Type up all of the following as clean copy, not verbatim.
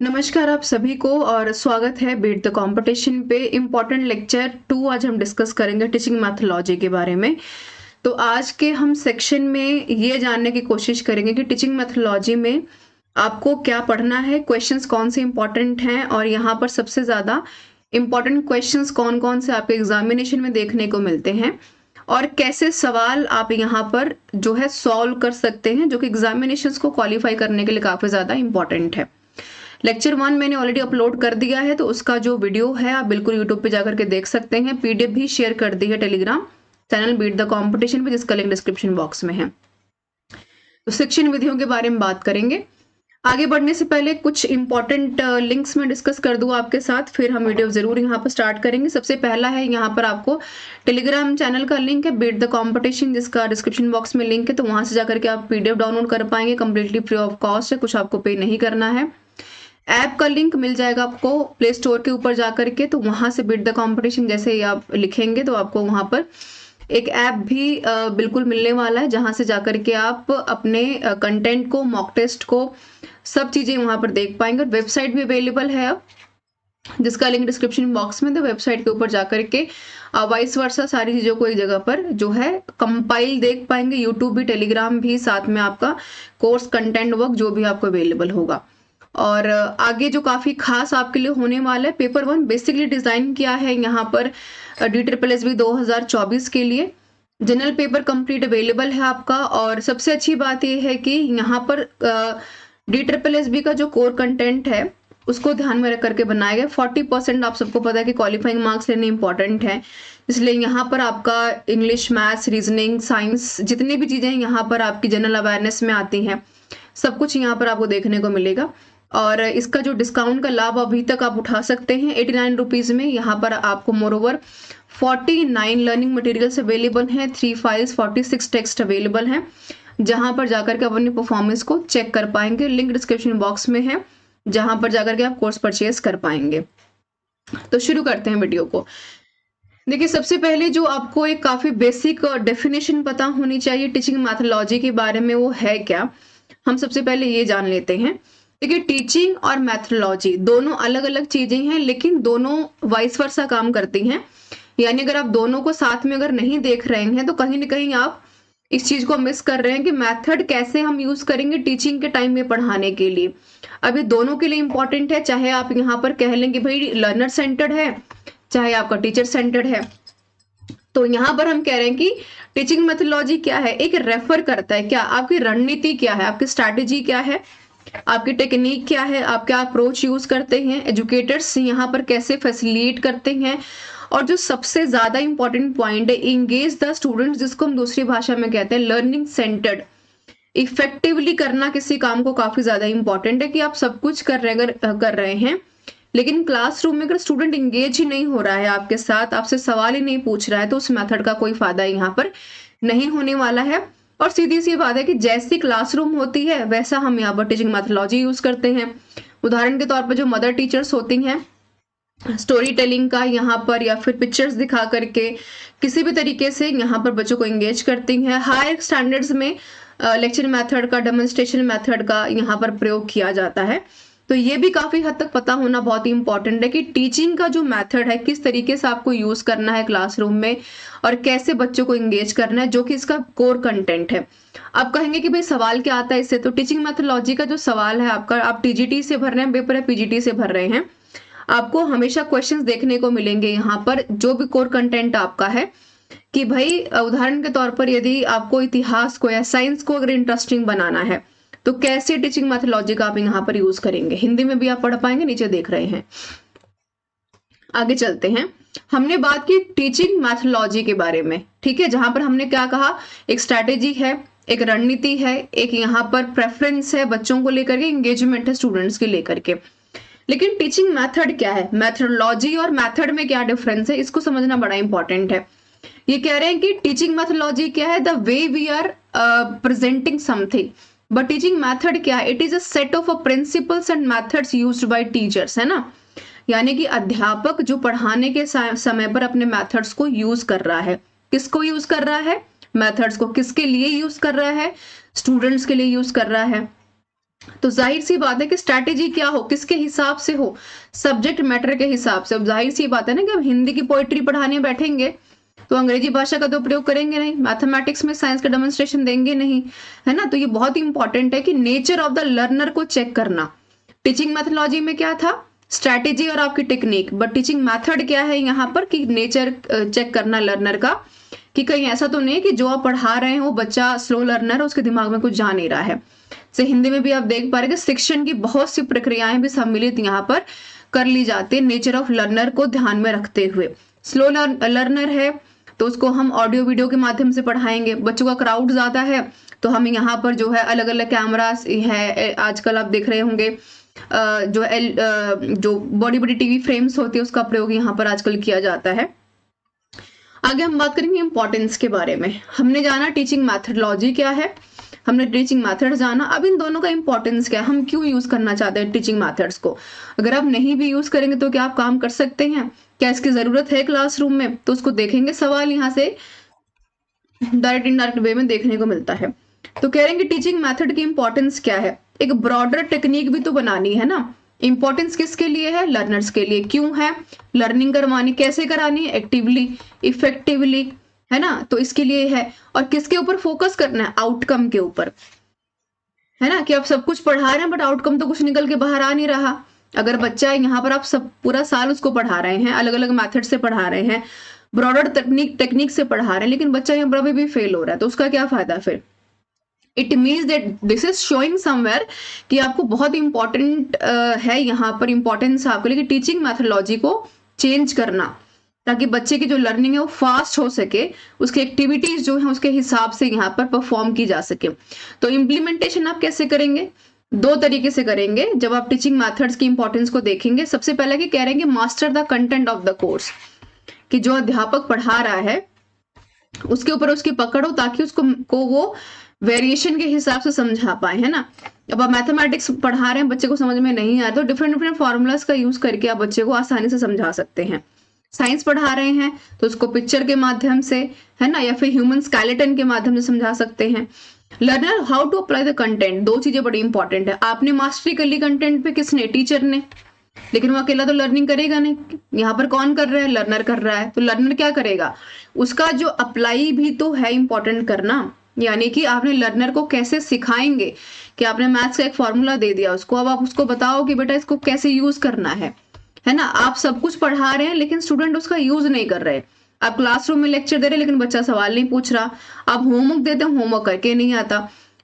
नमस्कार आप सभी को और स्वागत है बीट द कंपटीशन पे इम्पोर्टेंट लेक्चर 2। आज हम डिस्कस करेंगे टीचिंग मैथोलॉजी के बारे में। तो आज के हम सेक्शन में ये जानने की कोशिश करेंगे कि टीचिंग मैथोलॉजी में आपको क्या पढ़ना है, क्वेश्चंस कौन से इम्पोर्टेंट हैं और यहाँ पर सबसे ज़्यादा इम्पोर्टेंट क्वेश्चंस कौन कौन से आपके एग्जामिनेशन में देखने को मिलते हैं और कैसे सवाल आप यहाँ पर जो है सॉल्व कर सकते हैं, जो कि एग्जामिनेशंस को क्वालिफाई करने के लिए काफ़ी ज़्यादा इंपॉर्टेंट है। लेक्चर 1 मैंने ऑलरेडी अपलोड कर दिया है, तो उसका जो वीडियो है आप बिल्कुल यूट्यूब पे जाकर के देख सकते हैं। पीडीएफ भी शेयर कर दी है Telegram channel beat the competition पे, जिसका लिंक डिस्क्रिप्शन बॉक्स में है। तो शिक्षण विधियों के बारे में बात करेंगे। आगे बढ़ने से पहले कुछ इंपॉर्टेंट लिंक्स में डिस्कस कर दूं आपके साथ, फिर हम वीडियो जरूर यहाँ पर स्टार्ट करेंगे। सबसे पहला है यहाँ पर आपको टेलीग्राम चैनल का लिंक है बीट द कंपटीशन, जिसका डिस्क्रिप्शन बॉक्स में लिंक है। तो वहां से जाकर के आप पीडीएफ डाउनलोड कर पाएंगे, कंप्लीटली फ्री ऑफ कॉस्ट है, कुछ आपको पे नहीं करना है। ऐप का लिंक मिल जाएगा आपको प्ले स्टोर के ऊपर जाकर के, तो वहां से बीट द कंपटीशन जैसे ही आप लिखेंगे तो आपको वहां पर एक ऐप भी बिल्कुल मिलने वाला है, जहां से जाकर के आप अपने कंटेंट को, मॉक टेस्ट को, सब चीजें वहां पर देख पाएंगे। वेबसाइट भी अवेलेबल है अब, जिसका लिंक डिस्क्रिप्शन बॉक्स में, तो वेबसाइट के ऊपर जाकर के वाइस वर्सा सारी चीजों को एक जगह पर जो है कंपाइल देख पाएंगे। यूट्यूब भी, टेलीग्राम भी, साथ में आपका कोर्स कंटेंट वर्क जो भी आपको अवेलेबल होगा। और आगे जो काफी खास आपके लिए होने वाला है, पेपर 1 बेसिकली डिजाइन किया है यहाँ पर DSSB 2024 के लिए। जनरल पेपर कंप्लीट अवेलेबल है आपका, और सबसे अच्छी बात यह है कि यहाँ पर DSSB का जो कोर कंटेंट है उसको ध्यान में रख करके बनाया गया। 40% आप सबको पता है कि क्वालिफाइंग मार्क्स लेने इंपॉर्टेंट है, इसलिए यहाँ पर आपका इंग्लिश, मैथ्स, रीजनिंग, साइंस, जितनी भी चीजें यहाँ पर आपकी जनरल अवेयरनेस में आती हैं, सब कुछ यहाँ पर आपको देखने को मिलेगा। और इसका जो डिस्काउंट का लाभ अभी तक आप उठा सकते हैं 89 रुपीज में। यहाँ पर आपको मोरओवर 49 लर्निंग मटेरियल्स अवेलेबल हैं, 3 फाइल्स, 46 टेक्स्ट अवेलेबल हैं, जहां पर जाकर के अपनी परफॉर्मेंस को चेक कर पाएंगे। लिंक डिस्क्रिप्शन बॉक्स में है, जहां पर जाकर के आप कोर्स परचेज कर पाएंगे। तो शुरू करते हैं वीडियो को। देखिए, सबसे पहले जो आपको एक काफी बेसिक डेफिनेशन पता होनी चाहिए टीचिंग मैथोलॉजी के बारे में, वो है क्या, हम सबसे पहले ये जान लेते हैं। देखिए, टीचिंग और मैथोलॉजी दोनों अलग अलग चीजें हैं, लेकिन दोनों वाइस वर्सा काम करती हैं। यानी अगर आप दोनों को साथ में अगर नहीं देख रहे हैं तो कहीं ना कहीं आप इस चीज को मिस कर रहे हैं कि मेथड कैसे हम यूज करेंगे टीचिंग के टाइम में पढ़ाने के लिए। अब ये दोनों के लिए इंपॉर्टेंट है, चाहे आप यहाँ पर कह लें कि भाई लर्नर सेंटर्ड है, चाहे आपका टीचर सेंटर्ड है। तो यहाँ पर हम कह रहे हैं कि टीचिंग मैथोलॉजी क्या है, एक रेफर करता है क्या, आपकी रणनीति क्या है, आपकी स्ट्रैटेजी क्या है, आपकी टेक्निक क्या है, आप क्या अप्रोच यूज करते हैं, एजुकेटर्स यहाँ पर कैसे फैसिलिटेट करते हैं, और जो सबसे ज्यादा इंपॉर्टेंट पॉइंट है, इंगेज द स्टूडेंट्स, जिसको हम दूसरी भाषा में कहते हैं लर्निंग सेंटर्ड। इफेक्टिवली करना किसी काम को काफी ज्यादा इंपॉर्टेंट है कि आप सब कुछ कर रहे हैं, लेकिन क्लासरूम में अगर स्टूडेंट इंगेज ही नहीं हो रहा है आपके साथ, आपसे सवाल ही नहीं पूछ रहा है, तो उस मेथड का कोई फायदा यहाँ पर नहीं होने वाला है। और सीधी सी बात है कि जैसी क्लासरूम होती है वैसा हम यहाँ पर टीचिंग मैथोलॉजी यूज करते हैं। उदाहरण के तौर पर जो मदर टीचर्स होती हैं, स्टोरी टेलिंग का यहाँ पर या फिर पिक्चर्स दिखा करके किसी भी तरीके से यहाँ पर बच्चों को एंगेज करती हैं। हायर स्टैंडर्ड्स में लेक्चर मेथड का, डेमोन्स्ट्रेशन मेथड का यहाँ पर प्रयोग किया जाता है। तो ये भी काफी हद तक पता होना बहुत ही इंपॉर्टेंट है कि टीचिंग का जो मेथड है किस तरीके से आपको यूज करना है क्लासरूम में और कैसे बच्चों को एंगेज करना है, जो कि इसका कोर कंटेंट है। आप कहेंगे कि भाई सवाल क्या आता है इससे, तो टीचिंग मैथोलॉजी का जो सवाल है आपका, आप टीजीटी से भर रहे हैं पेपर है, पीजीटी से भर रहे हैं, आपको हमेशा क्वेश्चंस देखने को मिलेंगे यहाँ पर, जो भी कोर कंटेंट आपका है। कि भाई उदाहरण के तौर पर यदि आपको इतिहास को या साइंस को अगर इंटरेस्टिंग बनाना है, तो कैसे टीचिंग मैथोलॉजी का आप यहाँ पर यूज करेंगे। हिंदी में भी आप पढ़ पाएंगे, नीचे देख रहे हैं। आगे चलते हैं। हमने बात की टीचिंग मैथोलॉजी के बारे में, ठीक है, जहां पर हमने क्या कहा, एक स्ट्रैटेजी है, एक रणनीति है, एक यहाँ पर प्रेफरेंस है बच्चों को लेकर के, एंगेजमेंट है स्टूडेंट्स के लेकर के। लेकिन टीचिंग मेथड क्या है, मैथोलॉजी और मेथड में क्या डिफरेंस है, इसको समझना बड़ा इंपॉर्टेंट है। ये कह रहे हैं कि टीचिंग मैथोलॉजी क्या है, the way we are presenting something, but teaching method क्या है, it is a set of principles and methods used by teachers, है ना। यानी कि अध्यापक जो पढ़ाने के समय पर अपने मेथड्स को यूज कर रहा है, किसको यूज कर रहा है, मेथड्स को, किसके लिए यूज कर रहा है, स्टूडेंट्स के लिए यूज कर रहा है। तो जाहिर सी बात है कि स्ट्रैटेजी क्या हो, किसके हिसाब से हो, सब्जेक्ट मैटर के हिसाब से। अब जाहिर सी बात है ना कि अब हिंदी की पोइट्री पढ़ाने बैठेंगे तो अंग्रेजी भाषा का तो प्रयोग करेंगे नहीं, मैथमेटिक्स में साइंस का डेमोन्स्ट्रेशन देंगे नहीं, है ना। तो ये बहुत ही इंपॉर्टेंट है कि नेचर ऑफ द लर्नर को चेक करना। टीचिंग मैथोलॉजी में क्या था, स्ट्रैटेजी और आपकी टेक्निक, बट टीचिंग मेथड क्या है यहाँ पर कि नेचर चेक करना लर्नर का, कि कहीं ऐसा तो नहीं कि जो आप पढ़ा रहे हैं वो बच्चा स्लो लर्नर है, उसके दिमाग में कुछ जा नहीं रहा है। से हिंदी में भी आप देख पा रहे कि शिक्षण की बहुत सी प्रक्रियाएं भी सम्मिलित यहाँ पर कर ली जाती है नेचर ऑफ लर्नर को ध्यान में रखते हुए। स्लो लर्नर है तो उसको हम ऑडियो वीडियो के माध्यम से पढ़ाएंगे। बच्चों का क्राउड ज्यादा है तो हम यहाँ पर जो है अलग अलग कैमरास है, आजकल आप देख रहे होंगे जो बड़ी बड़ी टीवी फ्रेम्स होती है उसका प्रयोग यहाँ पर आजकल किया जाता है। आगे हम बात करेंगे इंपॉर्टेंस के बारे में। हमने जाना टीचिंग मैथडोलॉजी क्या है, हमने टीचिंग मेथड जाना, अब इन दोनों का इंपॉर्टेंस क्या है, हम क्यों यूज करना चाहते हैं टीचिंग मेथड्स को। अगर आप नहीं भी यूज करेंगे तो क्या आप काम कर सकते हैं, क्या इसकी जरूरत है क्लासरूम में, तो उसको देखेंगे। सवाल यहाँ से डायरेक्ट इनडायरेक्ट वे में देखने को मिलता है। तो कह रहे हैं कि टीचिंग मेथड की इंपॉर्टेंस क्या है, एक ब्रॉडर टेक्निक भी तो बनानी है ना। इंपॉर्टेंस किसके लिए है, लर्नर्स के लिए। क्यों है, लर्निंग करवानी, कैसे करानी है, एक्टिवली, इफेक्टिवली, है ना। तो इसके लिए है। और किसके ऊपर फोकस करना है, आउटकम के ऊपर, है ना, कि आप सब कुछ पढ़ा रहे हैं बट आउटकम तो कुछ निकल के बाहर आ नहीं रहा। अगर बच्चा है यहाँ पर आप सब पूरा साल उसको पढ़ा रहे हैं, अलग अलग मेथड से पढ़ा रहे हैं, ब्रॉडर टेक्निक से पढ़ा रहे हैं, लेकिन बच्चा यहाँ पर अभी भी फेल हो रहा है, तो उसका क्या फायदा फिर। It means that this is showing somewhere कि आपको बहुत इंपॉर्टेंट है यहाँ पर इंपॉर्टेंस आपके लिए कि टीचिंग मैथोलॉजी को चेंज करना, ताकि बच्चे की जो लर्निंग है वो फास्ट हो सके, उसकी एक्टिविटीज जो है उसके हिसाब से यहाँ पर परफॉर्म की जा सके। तो इम्प्लीमेंटेशन आप कैसे करेंगे, दो तरीके से करेंगे। जब आप टीचिंग मेथड्स की इंपॉर्टेंस को देखेंगे, सबसे पहले कि कह रहे हैं कि master the content of the course, कि जो अध्यापक पढ़ा रहा है उसके ऊपर उसकी पकड़ हो ताकि उसको वो वेरिएशन के हिसाब से समझा पाए, है ना। अब आप मैथमेटिक्स पढ़ा रहे हैं, बच्चे को समझ में नहीं आया तो डिफरेंट डिफरेंट फॉर्मूलाज का यूज करके आप बच्चे को आसानी से समझा सकते हैं। साइंस पढ़ा रहे हैं तो उसको पिक्चर के माध्यम से, है ना, या फिर ह्यूमन स्केलेटन के माध्यम से समझा सकते हैं। Learner how to apply the content, दो चीजें बड़ी इंपॉर्टेंट है। आपने मास्टरी कर ली कंटेंट पे, किसने, टीचर ने, लेकिन वो अकेला तो लर्निंग करेगा नहीं। यहाँ पर कौन कर रहा है, लर्नर कर रहा है। तो लर्नर क्या करेगा, उसका जो अप्लाई भी तो है इंपॉर्टेंट करना, यानी कि आपने लर्नर को कैसे सिखाएंगे, कि आपने मैथ्स का एक फॉर्मूला दे दिया उसको, अब आप उसको बताओ कि बेटा इसको कैसे यूज करना है ना। आप सब कुछ पढ़ा रहे हैं लेकिन स्टूडेंट उसका यूज नहीं कर रहे। आप क्लासरूम में लेक्चर दे रहे हैं लेकिन बच्चा सवाल नहीं पूछ रहा। आप होमवर्क देते हैं, होमवर्क करके नहीं आता,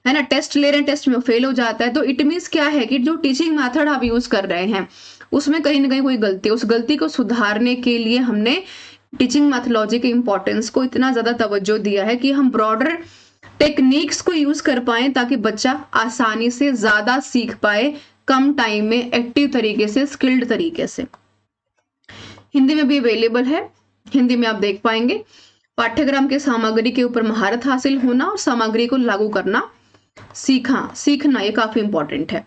है ना। टेस्ट ले रहे हैं, टेस्ट में फेल हो जाता है। तो इट मीन्स क्या है कि जो टीचिंग मेथड आप यूज कर रहे हैं उसमें कहीं ना कहीं कोई गलती, उस गलती को सुधारने के लिए हमने टीचिंग मैथोलॉजी के इंपॉर्टेंस को इतना ज्यादा तवज्जो दिया है कि हम ब्रॉडर टेक्निक्स को यूज कर पाए, ताकि बच्चा आसानी से ज्यादा सीख पाए, कम टाइम में, एक्टिव तरीके से, स्किल्ड तरीके से। हिंदी में भी अवेलेबल है, हिंदी में आप देख पाएंगे। पाठ्यक्रम के सामग्री के ऊपर महारत हासिल होना और सामग्री को लागू करना सीखना, ये काफी इंपॉर्टेंट है।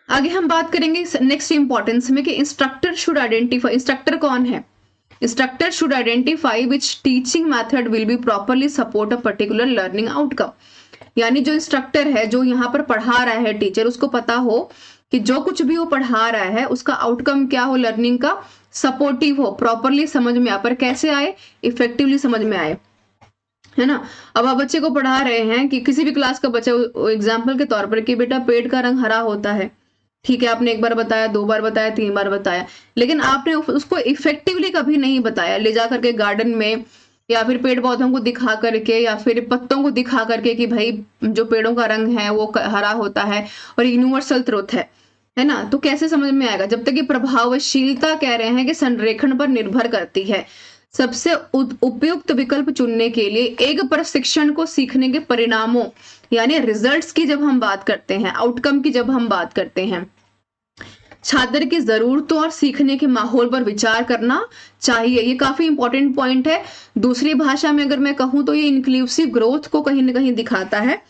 आगे हम बात करेंगे नेक्स्ट इंपॉर्टेंस में कि इंस्ट्रक्टर शुड आइडेंटिफाई, इंस्ट्रक्टर कौन है, instructor should identify which teaching method will be properly support a particular learning outcome. यानी जो इंस्ट्रक्टर है, जो यहाँ पर पढ़ा रहा है टीचर, उसको पता हो कि जो कुछ भी वो पढ़ा रहा है उसका आउटकम क्या हो, लर्निंग का, सपोर्टिव हो, प्रॉपरली समझ में आए। पर कैसे आए, इफेक्टिवली समझ में आए, है ना। अब आप बच्चे को पढ़ा रहे हैं कि किसी भी क्लास का बच्चा, एग्जाम्पल के तौर पर, कि बेटा पेड़ का रंग हरा होता है, ठीक है, आपने एक बार बताया, दो बार बताया, तीन बार बताया, लेकिन आपने उसको इफेक्टिवली कभी नहीं बताया। ले जा करके गार्डन में या फिर पेड़ पौधों को दिखा करके या फिर पत्तों को दिखा करके कि भाई जो पेड़ों का रंग है वो हरा होता है और यूनिवर्सल ट्रुथ है ना। तो कैसे समझ में आएगा, जब तक कि प्रभावशीलता कह रहे हैं कि संरेखण पर निर्भर करती है। सबसे उपयुक्त विकल्प चुनने के लिए एक प्रशिक्षण को सीखने के परिणामों यानी रिजल्ट्स की जब हम बात करते हैं, आउटकम की जब हम बात करते हैं, छात्र की जरूरतों और सीखने के माहौल पर विचार करना चाहिए। ये काफी इंपॉर्टेंट पॉइंट है। दूसरी भाषा में अगर मैं कहूं तो ये इंक्लूसिव ग्रोथ को कहीं ना कहीं दिखाता है।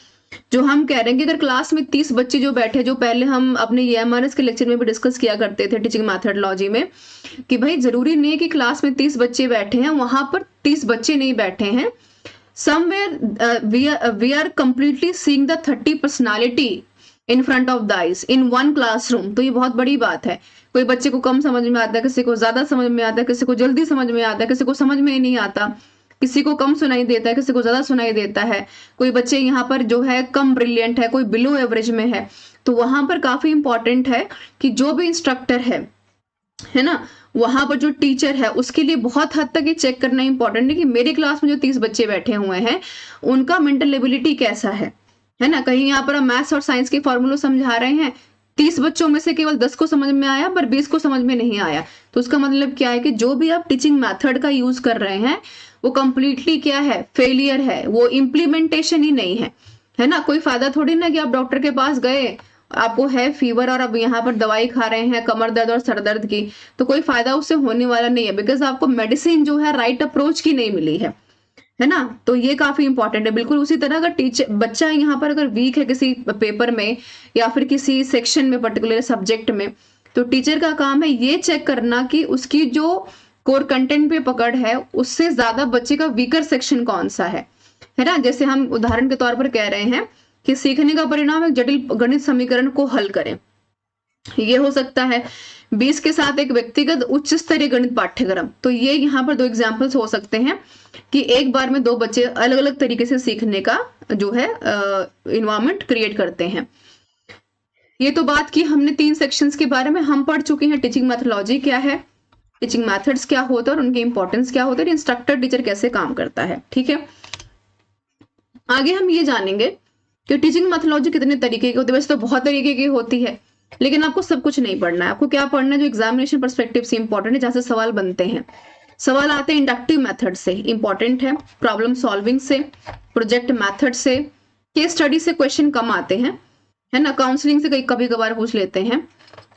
जो हम कह रहे हैं कि अगर क्लास में 30 बच्चे जो बैठे, जो पहले हम अपने EMRS के लेक्चर में भी डिस्कस किया करते थे टीचिंग मैथडोलॉजी में, कि भाई जरूरी नहीं है कि क्लास में 30 बच्चे बैठे हैं, वहां पर 30 बच्चे नहीं बैठे हैं। Somewhere we are completely seeing the 30 personality in front of the eyes in one classroom. तो ये बहुत बड़ी बात है। कोई बच्चे को कम समझ में आता है, किसी को ज्यादा समझ में आता है, किसी को जल्दी समझ में आता है, किसी को समझ में ही नहीं आता, किसी को कम सुनाई देता है, किसी को ज्यादा सुनाई देता है। कोई बच्चे यहाँ पर जो है कम ब्रिलियंट है, कोई बिलो एवरेज में है। तो वहां पर काफी इंपॉर्टेंट है कि जो भी इंस्ट्रक्टर है ना, वहां पर जो टीचर है उसके लिए बहुत हद तक ये चेक करना इंपॉर्टेंट है कि मेरी क्लास में जो 30 बच्चे बैठे हुए हैं उनका मेंटल एबिलिटी कैसा है ना। कहीं यहाँ पर हम मैथ्स और साइंस के फॉर्मूले समझा रहे हैं, 30 बच्चों में से केवल 10 को समझ में आया पर 20 को समझ में नहीं आया। तो उसका मतलब क्या है कि जो भी आप टीचिंग मेथड का यूज कर रहे हैं वो कंप्लीटली क्या है, फेलियर है, वो इम्प्लीमेंटेशन ही नहीं है ना। कोई फायदा थोड़ी ना कि आप डॉक्टर के पास गए, आपको है फीवर और अब यहाँ पर दवाई खा रहे हैं कमर दर्द और सर दर्द की, तो कोई फायदा उससे होने वाला नहीं है, बिकॉज आपको मेडिसिन जो है राइट अप्रोच की नहीं मिली है ना। तो ये काफी इंपॉर्टेंट है। बिल्कुल उसी तरह अगर टीचर बच्चा यहाँ पर अगर वीक है किसी पेपर में या फिर किसी सेक्शन में, पर्टिकुलर सब्जेक्ट में, तो टीचर का काम है ये चेक करना कि उसकी जो कोर कंटेंट पे पकड़ है उससे ज्यादा बच्चे का वीकर सेक्शन कौन सा है ना। जैसे हम उदाहरण के तौर पर कह रहे हैं कि सीखने का परिणाम एक जटिल गणित समीकरण को हल करें, ये हो सकता है 20 के साथ एक व्यक्तिगत उच्च स्तरीय गणित पाठ्यक्रम। तो ये यहाँ पर 2 एग्जाम्पल्स हो सकते हैं कि एक बार में 2 बच्चे अलग अलग तरीके से सीखने का जो है इन्वायरमेंट क्रिएट करते हैं। ये तो बात की हमने 3 सेक्शंस के बारे में। हम पढ़ चुके हैं टीचिंग मैथोलॉजी क्या है, टीचिंग मेथड्स क्या होता है और उनकी इंपॉर्टेंस क्या होता है, इंस्ट्रक्टर टीचर कैसे काम करता है। ठीक है, आगे हम ये जानेंगे कि टीचिंग मैथोलॉजी कितने तरीके की होती है। वैसे तो बहुत तरीके की होती है, लेकिन आपको सब कुछ नहीं पढ़ना है। आपको क्या पढ़ना है, जो एग्जामिनेशन पर्सपेक्टिव से इंपॉर्टेंट है, जहां से सवाल बनते हैं। सवाल आते हैं इंडक्टिव मेथड से, इंपॉर्टेंट है, प्रॉब्लम सॉल्विंग से, प्रोजेक्ट मेथड से, केस स्टडी से क्वेश्चन कम आते हैं, है ना, काउंसलिंग से कभी कभार पूछ लेते हैं,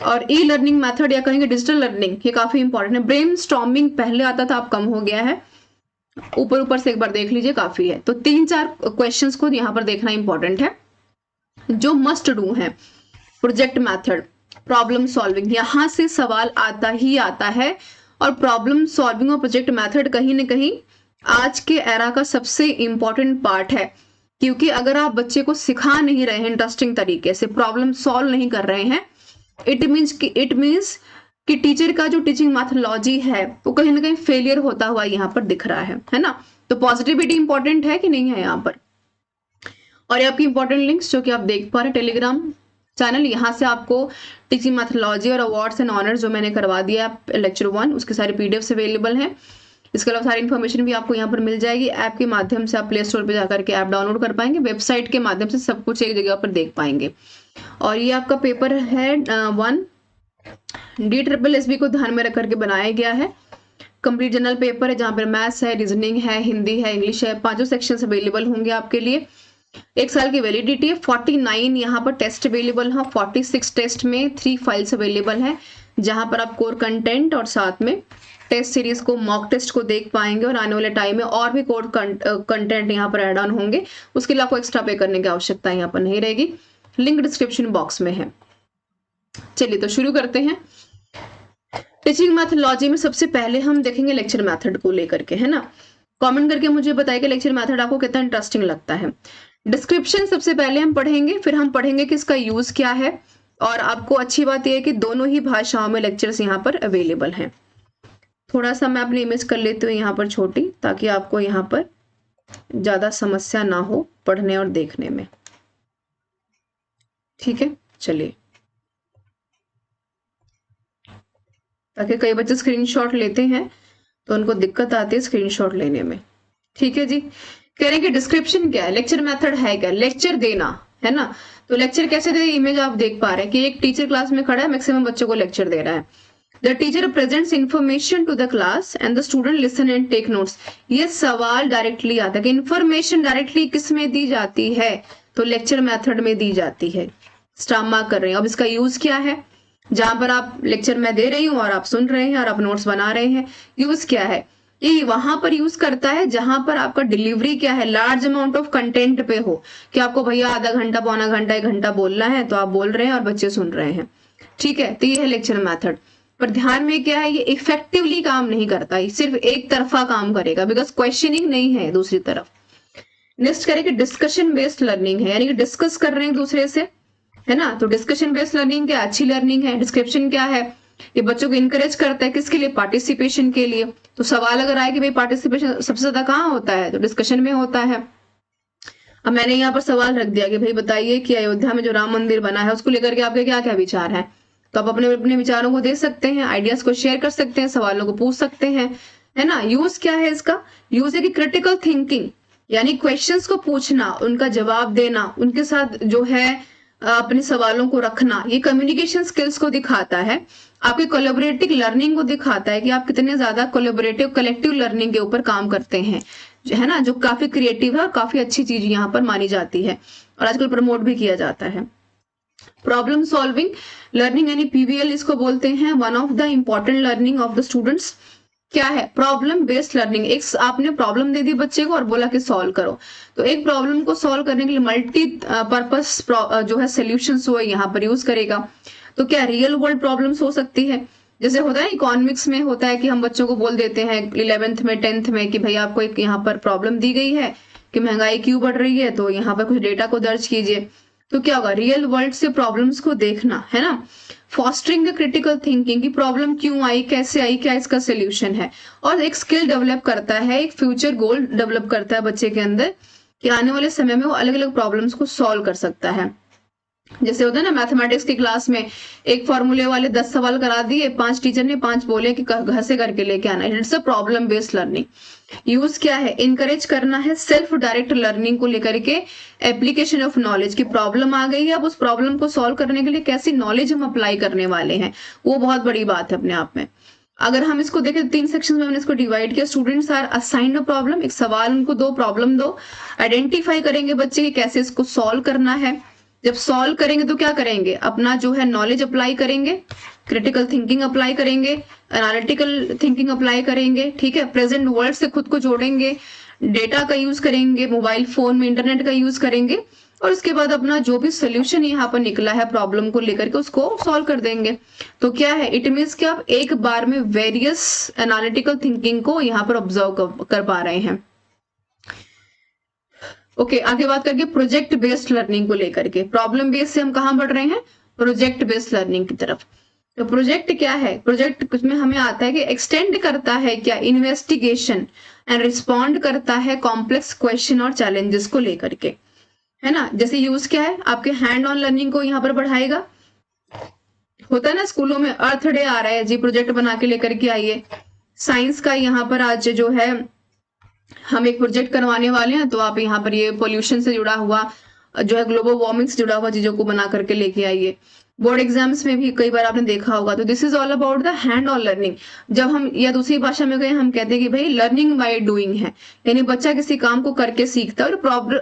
और ई लर्निंग मेथड या कहेंगे डिजिटल लर्निंग, ये काफी इंपॉर्टेंट है। ब्रेन स्टॉर्मिंग पहले आता था, अब कम हो गया है, ऊपर से एक बार देख लीजिए, काफी है। तो 3-4 क्वेश्चंस को यहाँ पर देखना इंपॉर्टेंट है। जो मस्ट डू है, प्रोजेक्ट मेथड, प्रॉब्लम सॉल्विंग, यहां से सवाल आता ही आता है। और प्रॉब्लम सॉल्विंग और प्रोजेक्ट मेथड कहीं ना कहीं आज के एरा का सबसे इंपॉर्टेंट पार्ट है, क्योंकि अगर आप बच्चे को सिखा नहीं रहे हैं इंटरेस्टिंग तरीके से, प्रॉब्लम सॉल्व नहीं कर रहे हैं, इट मीन्स कि टीचर का जो टीचिंग मैथोलॉजी है वो कहीं ना कहीं फेलियर होता हुआ यहाँ पर दिख रहा है ना। तो पॉजिटिविटी इंपॉर्टेंट है कि नहीं है यहाँ पर। और ये आपकी इंपॉर्टेंट लिंक्स जो कि आप देख पा रहे हैं टेलीग्राम चैनल, यहाँ से आपको टीचिंग मैथोलॉजी और अवार्ड्स एंड ऑनर्स जो मैंने करवा दिया लेक्चर 1, उसके सारे पीडीएफ अवेलेबल हैं। इसके अलावा सारी इन्फॉर्मेशन भी आपको यहाँ पर मिल जाएगी। ऐप के माध्यम से आप प्ले स्टोर पर जाकर के ऐप डाउनलोड कर पाएंगे, वेबसाइट के माध्यम से सब कुछ एक जगह पर देख पाएंगे। और ये आपका पेपर है 1 DSSB को ध्यान में रख करके बनाया गया है। कंप्लीट जनरल पेपर है, जहां पर मैथ्स है, रीजनिंग है, हिंदी है, इंग्लिश है, 5 सेक्शंस अवेलेबल होंगे आपके लिए। 1 साल की वैलिडिटी है। 49 यहाँ पर टेस्ट अवेलेबल है, 46 टेस्ट में 3 फाइल्स अवेलेबल है, जहां पर आप कोर कंटेंट और साथ में टेस्ट सीरीज को, मॉक टेस्ट को देख पाएंगे। और आने वाले टाइम में और भी कोर कंटेंट यहाँ पर एड ऑन होंगे, उसके लिए आपको एक्स्ट्रा पे करने की आवश्यकता यहाँ पर नहीं रहेगी। लिंक डिस्क्रिप्शन बॉक्स में है। चलिए तो शुरू करते हैं। टीचिंग मैथोलॉजी में सबसे पहले हम देखेंगे लेक्चर मेथड को लेकर के, है ना। कमेंट करके मुझे बताइए कि लेक्चर मेथड आपको कितना इंटरेस्टिंग लगता है। डिस्क्रिप्शन सबसे पहले हम पढ़ेंगे, फिर हम पढ़ेंगे कि इसका यूज क्या है। और आपको अच्छी बात यह है कि दोनों ही भाषाओं में लेक्चर्स यहाँ पर अवेलेबल हैं। थोड़ा सा मैं अपनी इमेज कर लेती हूँ यहाँ पर छोटी, ताकि आपको यहाँ पर ज्यादा समस्या ना हो पढ़ने और देखने में। ठीक है, चलिए, ताकि कई बच्चे स्क्रीनशॉट लेते हैं तो उनको दिक्कत आती है स्क्रीनशॉट लेने में। ठीक है जी, कह रहे हैं कि डिस्क्रिप्शन क्या है, लेक्चर मेथड है क्या, लेक्चर देना, है ना। तो लेक्चर कैसे दे, इमेज आप देख पा रहे हैं कि एक टीचर क्लास में खड़ा है, मैक्सिमम बच्चों को लेक्चर दे रहा है। The teacher presents information to the class and the student listen and take notes. ये सवाल डायरेक्टली आता है कि इंफॉर्मेशन डायरेक्टली किस में दी जाती है, तो लेक्चर मेथड में दी जाती है। स्टार मार्क कर रहे हैं। अब इसका यूज क्या है, जहां पर आप लेक्चर मैं दे रही हूँ और आप सुन रहे हैं और आप नोट्स बना रहे हैं, यूज क्या है, ये वहां पर यूज करता है जहां पर आपका डिलीवरी क्या है, लार्ज अमाउंट ऑफ कंटेंट पे हो, कि आपको भैया आधा घंटा, पौना घंटा, 1 घंटा बोलना है, तो आप बोल रहे हैं और बच्चे सुन रहे हैं। ठीक है, तो ये है लेक्चर मेथड। पर ध्यान में क्या है, ये इफेक्टिवली काम नहीं करता, ये सिर्फ एक तरफा काम करेगा, बिकॉज क्वेश्चनिंग नहीं है दूसरी तरफ। नेक्स्ट करेंगे डिस्कशन बेस्ड लर्निंग है, यानी कि डिस्कस कर रहे हैं एक दूसरे से, है ना। तो डिस्कशन बेस्ड लर्निंग क्या अच्छी लर्निंग है। डिस्क्रिप्शन क्या है, ये बच्चों को इनकरेज करता है किसके लिए, पार्टिसिपेशन के लिए। तो सवाल अगर आए कि भाई पार्टिसिपेशन सबसे ज्यादा कहाँ होता है, तो डिस्कशन में होता है। अब मैंने यहाँ पर सवाल रख दिया कि भाई बताइए कि अयोध्या में जो राम मंदिर बना है उसको लेकर के आपके क्या क्या विचार हैं। तो आप अपने अपने विचारों को दे सकते हैं, आइडियाज को शेयर कर सकते हैं, सवालों को पूछ सकते हैं, है ना। यूज क्या है इसका, यूज है कि क्रिटिकल थिंकिंग, यानी क्वेश्चंस को पूछना, उनका जवाब देना, उनके साथ जो है अपने सवालों को रखना, ये कम्युनिकेशन स्किल्स को दिखाता है। आपके कोलैबोरेटिव लर्निंग को दिखाता है कि आप कितने ज्यादा कोलैबोरेटिव कलेक्टिव लर्निंग के ऊपर काम करते हैं, है ना, जो काफी क्रिएटिव है और काफी अच्छी चीज यहाँ पर मानी जाती है और आजकल प्रमोट भी किया जाता है। प्रॉब्लम सॉल्विंग लर्निंग यानी पीबीएल इसको बोलते हैं, one of the important learning of the students. क्या है, प्रॉब्लम बेस्ड लर्निंग। एक आपने प्रॉब्लम दे दी बच्चे को और बोला कि सॉल्व करो, तो एक प्रॉब्लम को सॉल्व करने के लिए मल्टी पर्पस जो है सोल्यूशंस वो यहाँ पर यूज करेगा। तो क्या रियल वर्ल्ड प्रॉब्लम्स हो सकती है, जैसे होता है इकोनॉमिक्स में होता है कि हम बच्चों को बोल देते हैं 11th में 10th में कि भाई आपको एक यहाँ पर प्रॉब्लम दी गई है कि महंगाई क्यों बढ़ रही है, तो यहाँ पर कुछ डेटा को दर्ज कीजिए। तो क्या होगा, रियल वर्ल्ड से प्रॉब्लम्स को देखना, है ना। फॉस्टरिंग क्रिटिकल थिंकिंग की प्रॉब्लम क्यों आई, कैसे आई, क्या इसका सोल्यूशन है। और एक स्किल डेवलप करता है, एक फ्यूचर गोल डेवलप करता है बच्चे के अंदर कि आने वाले समय में वो अलग अलग प्रॉब्लम्स को सॉल्व कर सकता है। जैसे होता है ना मैथमेटिक्स की क्लास में एक फॉर्मूले वाले 10 सवाल करा दिए, 5 टीचर ने 5 बोले कि घर से करके लेके आना। It's a problem based learning. Use क्या है, इनकरेज करना है सेल्फ डायरेक्ट लर्निंग को लेकर के, एप्लीकेशन ऑफ नॉलेज की प्रॉब्लम आ गई है, अब उस प्रॉब्लम को सॉल्व करने के लिए कैसी नॉलेज हम अप्लाई करने वाले हैं, वो बहुत बड़ी बात है अपने आप में। अगर हम इसको देखें 3 सेक्शन में हमने इसको डिवाइड किया। Students are assigned a problem, एक सवाल उनको दो, प्रॉब्लम दो, आइडेंटिफाई करेंगे बच्चे की कैसे इसको सॉल्व करना है। जब सॉल्व करेंगे तो क्या करेंगे, अपना जो है नॉलेज अप्लाई करेंगे, क्रिटिकल थिंकिंग अप्लाई करेंगे, एनालिटिकल थिंकिंग अप्लाई करेंगे, ठीक है। प्रेजेंट वर्ल्ड से खुद को जोड़ेंगे, डेटा का यूज करेंगे, मोबाइल फोन में इंटरनेट का यूज करेंगे और उसके बाद अपना जो भी सोल्यूशन यहाँ पर निकला है प्रॉब्लम को लेकर के उसको सॉल्व कर देंगे। तो क्या है, इट मीन्स कि आप एक बार में वेरियस एनालिटिकल थिंकिंग को यहाँ पर ऑब्जर्व कर पा रहे हैं। ओके, आगे बात करके प्रोजेक्ट बेस्ड लर्निंग को लेकर के। प्रॉब्लम बेस्ड से हम कहाँ बढ़ रहे हैं, प्रोजेक्ट बेस्ड लर्निंग की तरफ। तो प्रोजेक्ट क्या है, प्रोजेक्ट में हमें आता है कि एक्सटेंड करता है क्या, इन्वेस्टिगेशन एंड रिस्पॉन्ड करता है कॉम्प्लेक्स क्वेश्चन और चैलेंजेस को लेकर के, है ना। जैसे यूज क्या है, आपके हैंड ऑन लर्निंग को यहाँ पर बढ़ाएगा। होता है ना स्कूलों में अर्थ डे आ रहा है जी, प्रोजेक्ट बना के लेकर के आइए। साइंस का यहाँ पर आज जो है हम एक प्रोजेक्ट करवाने वाले हैं, तो आप यहाँ पर ये पोल्यूशन से जुड़ा हुआ जो है ग्लोबल वार्मिंग से जुड़ा हुआ चीजों को बना करके लेके आइए। बोर्ड एग्जाम्स में भी कई बार आपने देखा होगा। तो this is all about the hand on learning. जब हम या दूसरी भाषा में गए हम कहते हैं कि भाई लर्निंग बाय डूइंग है, यानी बच्चा किसी काम को करके सीखता है।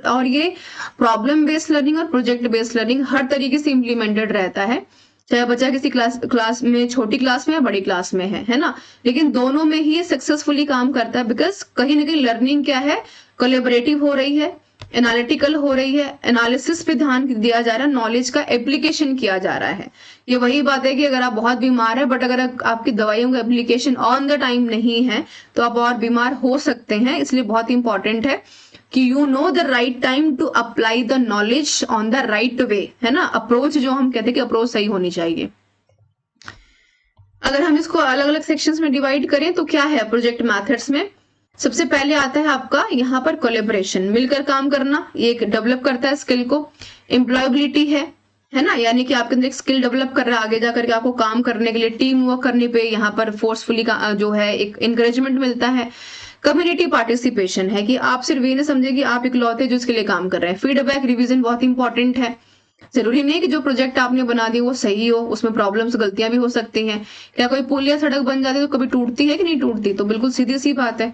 और ये प्रॉब्लम बेस्ड लर्निंग और प्रोजेक्ट बेस्ड लर्निंग हर तरीके से इम्प्लीमेंटेड रहता है, चाहे बच्चा किसी क्लास में, छोटी क्लास में या बड़ी क्लास में है ना, लेकिन दोनों में ही सक्सेसफुली काम करता है। बिकॉज कहीं ना कहीं लर्निंग क्या है, कोलैबोरेटिव हो रही है, एनालिटिकल हो रही है, एनालिसिस पे ध्यान दिया जा रहा है, नॉलेज का एप्लीकेशन किया जा रहा है। ये वही बात है कि अगर आप बहुत बीमार है बट अगर आपकी दवाइयों का एप्लीकेशन ऑन द टाइम नहीं है तो आप और बीमार हो सकते हैं। इसलिए बहुत इंपॉर्टेंट है कि you know the right time to apply the knowledge on the right way, है ना। अप्रोच जो हम कहते हैं कि अप्रोच सही होनी चाहिए। अगर हम इसको अलग अलग सेक्शंस में डिवाइड करें तो क्या है प्रोजेक्ट मेथड्स में, सबसे पहले आता है आपका यहाँ पर कोलैबोरेशन, मिलकर काम करना, ये एक डेवलप करता है स्किल को। एम्प्लॉयबिलिटी है ना, यानी कि आपके अंदर एक स्किल डेवलप कर रहा है, आगे जाकर के आपको काम करने के लिए, टीम वर्क करने पे यहाँ पर फोर्सफुली का जो है एक इंकरेजमेंट मिलता है। कम्युनिटी पार्टिसिपेशन है कि आप सिर्फ ये नहीं समझे कि आप इकलौते जो इसके लिए काम कर रहे हैं। फीडबैक रिवीजन बहुत इंपॉर्टेंट है। जरूरी नहीं कि जो प्रोजेक्ट आपने बना दी वो सही हो, उसमें प्रॉब्लम्स गलतियां भी हो सकती हैं। क्या कोई पुल या सड़क बन जाती है तो कभी टूटती है कि नहीं टूटती, तो बिल्कुल सीधी सी बात है।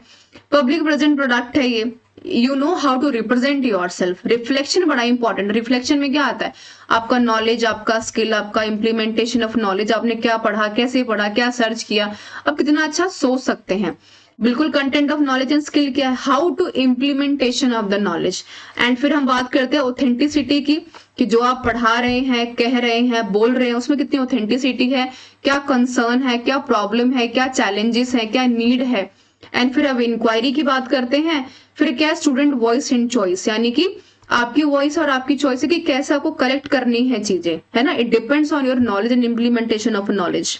पब्लिक प्रेजेंट प्रोडक्ट है ये, you know how to represent yourself. Reflection बड़ा इंपॉर्टेंट। रिफ्लेक्शन में क्या आता है, आपका नॉलेज, आपका स्किल, आपका इम्प्लीमेंटेशन ऑफ नॉलेज, आपने क्या पढ़ा, कैसे पढ़ा, क्या सर्च किया, आप कितना अच्छा सोच सकते हैं। बिल्कुल content of knowledge and skill क्या है, how to implementation of the knowledge. And फिर हम बात करते हैं ऑथेंटिसिटी की, कि जो आप पढ़ा रहे हैं, कह रहे हैं, बोल रहे हैं, उसमें कितनी ऑथेंटिसिटी है, क्या कंसर्न है, क्या प्रॉब्लम है, क्या चैलेंजेस है, क्या नीड है। एंड फिर अब इंक्वायरी की बात करते हैं। फिर क्या स्टूडेंट वॉइस एंड चॉइस, यानी कि आपकी वॉइस और आपकी चॉइस है कि कैसे आपको कलेक्ट करनी है चीजें, है ना। It depends on your knowledge and implementation of knowledge,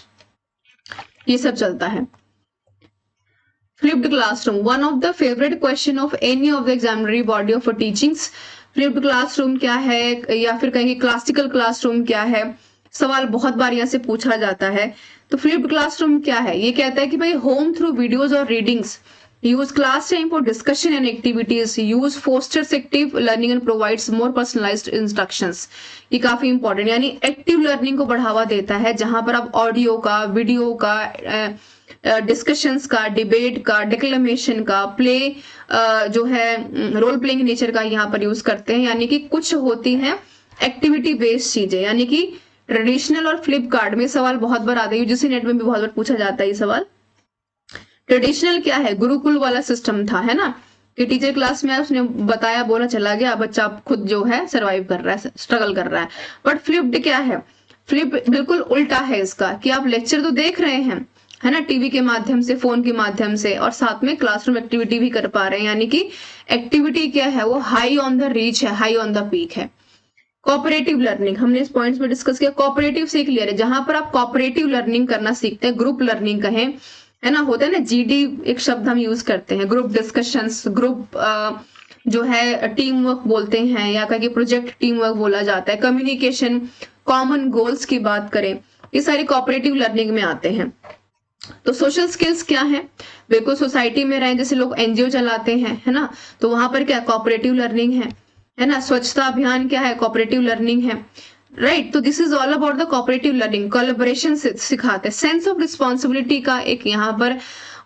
ये सब चलता है। Flipped classroom, one of the favourite question of any of the examinary body of teachings. Flipped classroom क्या है, या फिर कहेंगे क्लासिकल क्लासरूम क्या है, सवाल बहुत बार यहाँ से पूछा जाता है। तो फ्लिप्ड क्लासरूम क्या है, ये कहता है कि भाई होम थ्रू वीडियोज और readings, use class time for discussion and activities, use fosters active learning and provides more personalised instructions. ये काफी इंपॉर्टेंट, यानी एक्टिव लर्निंग को बढ़ावा देता है, जहां पर आप ऑडियो का, वीडियो का, डिस्कशंस का, डिबेट का, डिक्लेमेशन का, प्ले जो है रोल प्लेइंग नेचर का यहाँ पर यूज करते हैं। यानी कि कुछ होती हैं एक्टिविटी बेस्ड चीजें, यानी कि ट्रेडिशनल और फ्लिपकार्ट में सवाल बहुत बार आते हैं, यूजीसी नेट में भी बहुत बार पूछा जाता है ये सवाल। ट्रेडिशनल क्या है, गुरुकुल वाला सिस्टम था, है ना, कि टीचर क्लास में उसने बताया, बोला, चला गया, बच्चा खुद जो है सरवाइव कर रहा है, स्ट्रगल कर रहा है। बट फ्लिप्ड क्या है, फ्लिप बिल्कुल उल्टा है इसका, कि आप लेक्चर तो देख रहे हैं, है ना, टीवी के माध्यम से, फोन के माध्यम से, और साथ में क्लासरूम एक्टिविटी भी कर पा रहे हैं। यानी कि एक्टिविटी क्या है, वो हाई ऑन द रीच है, हाई ऑन द पीक है। कोऑपरेटिव लर्निंग हमने इस पॉइंट्स में डिस्कस किया। कोऑपरेटिव से क्लियर है, जहां पर आप कोऑपरेटिव लर्निंग करना सीखते हैं, ग्रुप लर्निंग कहें, है ना, होता है ना, जीडी एक शब्द हम यूज करते हैं, ग्रुप डिस्कशंस, ग्रुप जो है टीम वर्क बोलते हैं, या कहें प्रोजेक्ट टीम वर्क बोला जाता है, कम्युनिकेशन, कॉमन गोल्स की बात करें, ये सारी कोऑपरेटिव लर्निंग में आते हैं। तो सोशल स्किल्स क्या है, बिल्कुल सोसाइटी में रहे, जैसे लोग एनजीओ चलाते हैं, है ना, तो वहां पर क्या कोऑपरेटिव लर्निंग है ना। स्वच्छता अभियान क्या है, कोऑपरेटिव लर्निंग है, राइट। तो this is all about the cooperative learning. Collaboration सिखाते हैं, सेंस ऑफ रिस्पॉन्सिबिलिटी का एक यहाँ पर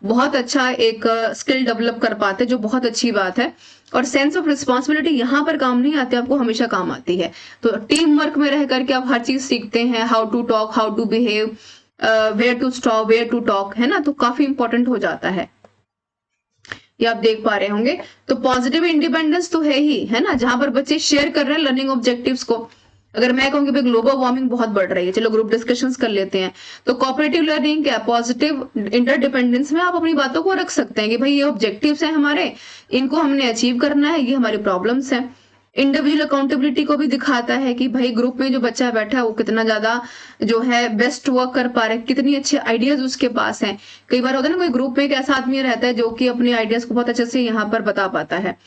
बहुत अच्छा एक स्किल डेवलप कर पाते हैं, जो बहुत अच्छी बात है। और सेंस ऑफ रिस्पॉन्सिबिलिटी यहाँ पर काम नहीं आती, आपको हमेशा काम आती है। तो टीम वर्क में रह करके आप हर चीज सीखते हैं, how to talk, how to behave, where to stop, where to talk, है ना, तो काफी इंपॉर्टेंट हो जाता है, ये आप देख पा रहे होंगे। तो पॉजिटिव इंडिपेंडेंस तो है ही, है ना, जहां पर बच्चे शेयर कर रहे हैं लर्निंग ऑब्जेक्टिव्स को। अगर मैं कहूँ कि ग्लोबल वार्मिंग बहुत बढ़ रही है, चलो ग्रुप डिस्कशंस कर लेते हैं, तो कोऑपरेटिव लर्निंग क्या, पॉजिटिव इंटरडिपेंडेंस में आप अपनी बातों को रख सकते हैं कि भाई ये ऑब्जेक्टिव्स हैं हमारे, इनको हमने अचीव करना है, ये हमारी प्रॉब्लम्स हैं। इंडिविजुअल अकाउंटेबिलिटी को भी दिखाता है कि भाई ग्रुप में जो बच्चा बैठा है वो कितना ज्यादा जो है बेस्ट वर्क कर पा रहा है, कितनी अच्छे आइडियाज उसके पास हैं। कई बार होता है ना, कोई ग्रुप में एक ऐसा आदमी रहता है जो कि अपने आइडियाज को बहुत अच्छे से यहाँ पर बता पाता है।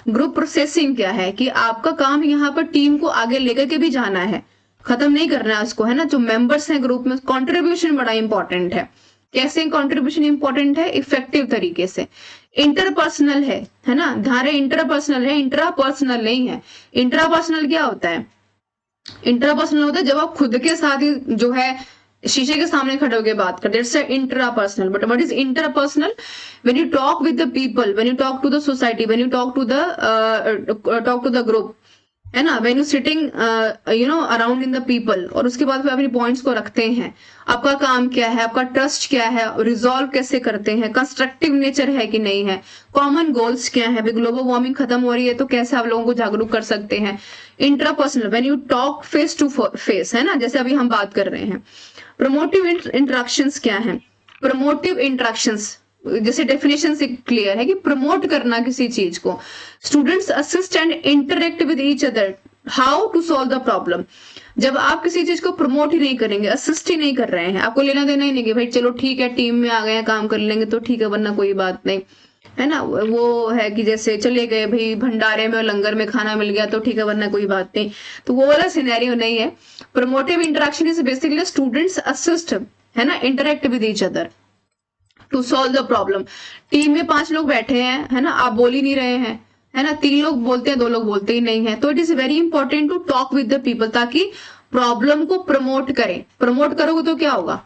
ग्रुप प्रोसेसिंग क्या है, कि आपका काम यहाँ पर टीम को आगे लेकर के भी जाना है, खत्म नहीं करना है उसको, है ना। जो मेंबर्स हैं ग्रुप में, कॉन्ट्रीब्यूशन बड़ा इंपॉर्टेंट है। कैसे कॉन्ट्रीब्यूशन इंपॉर्टेंट है, इफेक्टिव तरीके से। इंटरपर्सनल है ना, धारे इंटरपर्सनल है, इंट्रापर्सनल नहीं है। इंट्रापर्सनल क्या होता है, इंट्रापर्सनल होता है जब आप खुद के साथ ही जो है शीशे के सामने खड़े होकर बात करते हैं, intrapersonal. But what is interpersonal, when you talk with the people, when you talk to the society, when you talk to the group, है ना, when you sitting around in the people, और उसके बाद फिर अपनी पॉइंट्स को रखते हैं, आपका काम क्या है, आपका ट्रस्ट क्या है, रिजॉल्व कैसे करते हैं, कंस्ट्रक्टिव नेचर है कि नहीं है, कॉमन गोल्स क्या है, ग्लोबल वार्मिंग खत्म हो रही है तो कैसे आप लोगों को जागरूक कर सकते हैं। Intrapersonal, when you talk face to face, है ना, जैसे अभी हम बात कर रहे हैं। प्रमोटिव इंटरेक्शंस क्या है, प्रमोटिव इंटरेक्शंस जैसे डेफिनेशन से क्लियर है कि प्रमोट करना किसी चीज को। Students assist and interact with each other, how to solve the problem. जब आप किसी चीज को प्रमोट ही नहीं करेंगे, असिस्ट ही नहीं कर रहे हैं, आपको लेना देना ही नहीं कि भाई चलो ठीक है टीम में आ गए काम कर लेंगे तो ठीक है, वरना कोई बात नहीं, है ना। वो है कि जैसे चले गए भाई भंडारे में और लंगर में खाना मिल गया तो ठीक है, वरना कोई बात नहीं, तो वो वाला सिनेरियो नहीं है। Promotive interaction is basically students assist, है ना, interact with each other to solve the problem. Team में 5 लोग बैठे हैं, है ना, आप बोल ही नहीं रहे हैं, है ना, 3 लोग बोलते हैं, 2 लोग बोलते ही नहीं है, तो it is very important to talk with the people, ताकि प्रॉब्लम को प्रमोट करें। प्रमोट करोगे तो क्या होगा,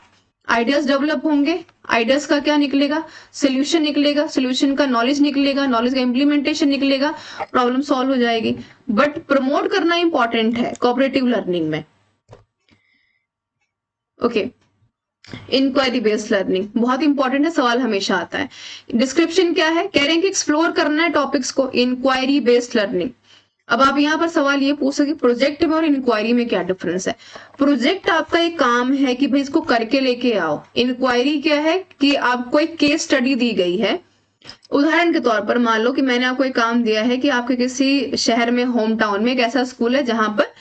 आइडियाज डेवलप होंगे, आइडियाज का क्या निकलेगा, सोल्यूशन निकलेगा, सोल्यूशन का नॉलेज निकलेगा, नॉलेज का इम्प्लीमेंटेशन निकलेगा, प्रॉब्लम सॉल्व हो जाएगी। बट प्रमोट करना इंपॉर्टेंट है कोऑपरेटिव लर्निंग में। ओके, इंक्वायरी बेस्ड लर्निंग बहुत इंपॉर्टेंट है, सवाल हमेशा आता है। डिस्क्रिप्शन क्या है, कह रहे हैं कि एक्सप्लोर करना है टॉपिक्स को, इंक्वायरी बेस्ड लर्निंग। अब आप यहाँ पर सवाल ये पूछ सकते, प्रोजेक्ट में और इंक्वायरी में क्या डिफरेंस है। प्रोजेक्ट आपका एक काम है कि भाई इसको करके लेके आओ। इंक्वायरी क्या है कि आपको एक केस स्टडी दी गई है, उदाहरण के तौर पर मान लो कि मैंने आपको एक काम दिया है कि आपके किसी शहर में, होम टाउन में एक ऐसा स्कूल है जहां पर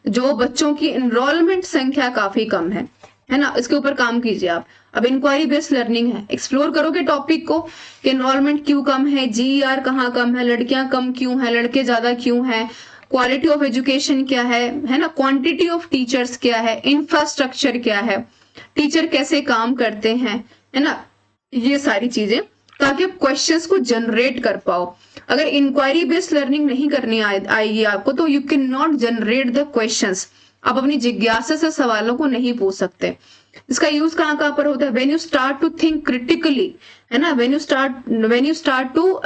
जो बच्चों की एनरोलमेंट संख्या काफी कम है ना, इसके ऊपर काम कीजिए आप। अब इंक्वायरी बेस्ड लर्निंग है, एक्सप्लोर करोगे टॉपिक को कि एनरोलमेंट क्यों कम है, जीईआर कहाँ कम है, लड़कियां कम क्यों है, लड़के ज्यादा क्यों है, क्वालिटी ऑफ एजुकेशन क्या है ना, क्वांटिटी ऑफ टीचर्स क्या है, इंफ्रास्ट्रक्चर क्या है, टीचर कैसे काम करते हैं, है ना, ये सारी चीजें, ताकि आप क्वेश्चंस को जनरेट कर पाओ। अगर इंक्वायरी बेस्ड लर्निंग नहीं करनी आएगी आपको तो you can not generate the questions. आप अपनी जिज्ञासा से सवालों को नहीं पूछ सकते। इसका यूज कहाँ पर होता है? When you start to think critically, है ना, when you start to